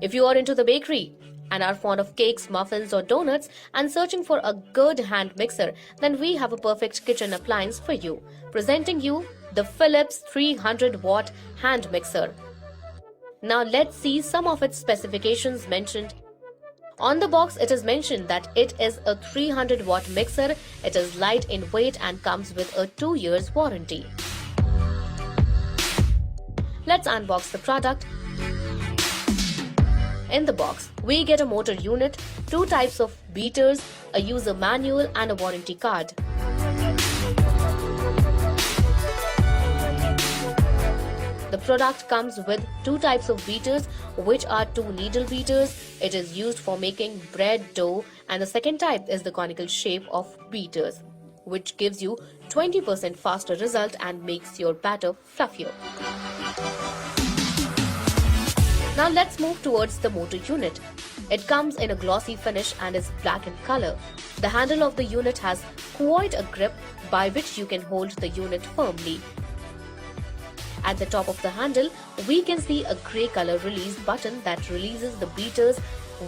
If you are into the bakery and are fond of cakes, muffins, or donuts and searching for a good hand mixer, then we have a perfect kitchen appliance for you. Presenting you the Philips 300-watt hand mixer. Now let's see some of its specifications mentioned. On the box, it is mentioned that it is a 300-watt mixer, it is light in weight and comes with a 2 years warranty. Let's unbox the product. In the box, we get a motor unit, 2 types of beaters, a user manual and a warranty card. The product comes with 2 types of beaters, which are 2 needle beaters. It is used for making bread dough, and the second type is the conical shape of beaters, which gives you 20% faster result and makes your batter fluffier. Now let's move towards the motor unit. It comes in a glossy finish and is black in color. The handle of the unit has quite a grip by which you can hold the unit firmly. At the top of the handle, we can see a grey color release button that releases the beaters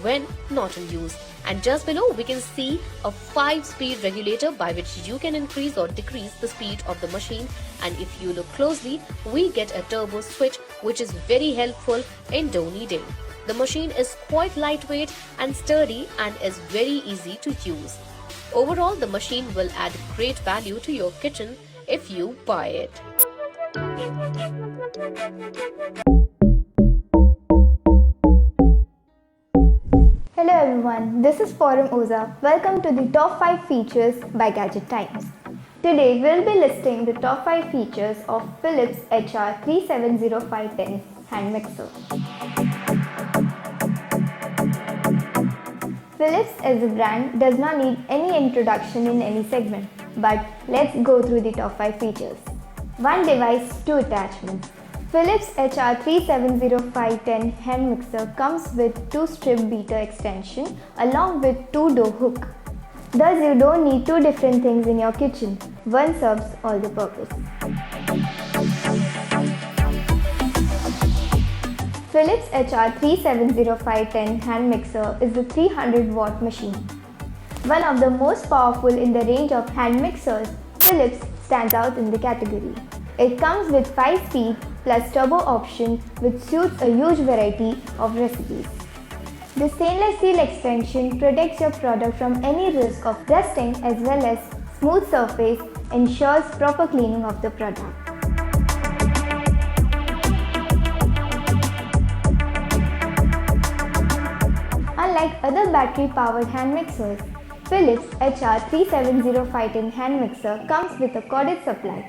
when not in use. And just below, we can see a 5-speed regulator by which you can increase or decrease the speed of the machine. And if you look closely, we get a turbo switch, which is very helpful in dough kneading. The machine is quite lightweight and sturdy and is very easy to use. Overall, the machine will add great value to your kitchen if you buy it. Hello everyone, this is Forum Oza. Welcome to the top 5 features by Gadget Times. Today we'll be listing the top 5 features of Philips HR370510 hand mixer. Philips as a brand does not need any introduction in any segment, but let's go through the top 5 features. 1 device, 2 attachments. Philips HR370510 hand mixer comes with 2 strip beater extension along with 2 dough hook. Thus you don't need 2 different things in your kitchen. One serves all the purpose. Philips HR370510 hand mixer is a 300-watt machine. One of the most powerful in the range of hand mixers, Philips stands out in the category. It comes with 5-speed plus turbo option which suits a huge variety of recipes. The stainless steel extension protects your product from any risk of rusting as well as smooth surface ensures proper cleaning of the product. Unlike other battery-powered hand mixers, Philips HR370510 hand mixer comes with a corded supply.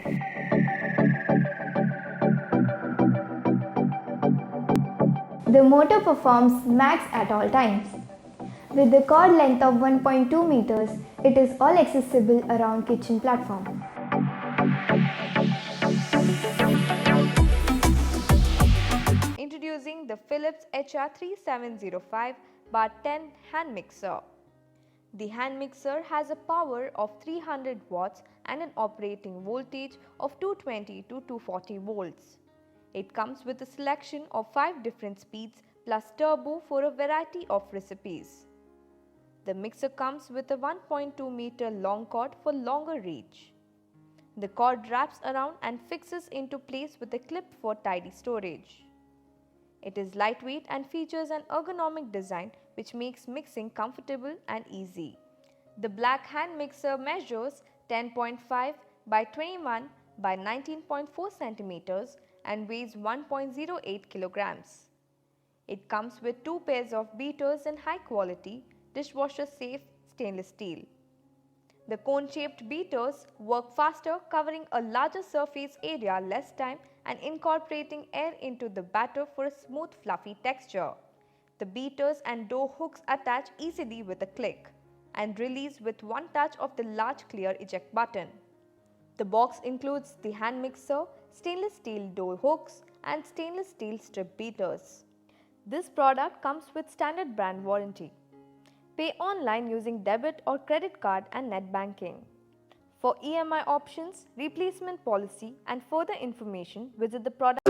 The motor performs max at all times. With the cord length of 1.2 meters, it is all accessible around kitchen platform. Introducing the Philips HR370510 hand mixer. The hand mixer has a power of 300 watts and an operating voltage of 220 to 240 volts. It comes with a selection of 5 different speeds plus turbo for a variety of recipes. The mixer comes with a 1.2 meter long cord for longer reach. The cord wraps around and fixes into place with a clip for tidy storage. It is lightweight and features an ergonomic design which makes mixing comfortable and easy. The black hand mixer measures 10.5 by 21 by 19.4 centimeters and weighs 1.08 kilograms. It comes with 2 pairs of beaters in high quality, dishwasher safe stainless steel. The cone-shaped beaters work faster, covering a larger surface area less time and incorporating air into the batter for a smooth fluffy texture. The beaters and dough hooks attach easily with a click and release with one touch of the large clear eject button. The box includes the hand mixer, stainless steel dough hooks and stainless steel strip beaters. This product comes with standard brand warranty. Pay online using debit or credit card and net banking. For EMI options, replacement policy and further information, visit the product.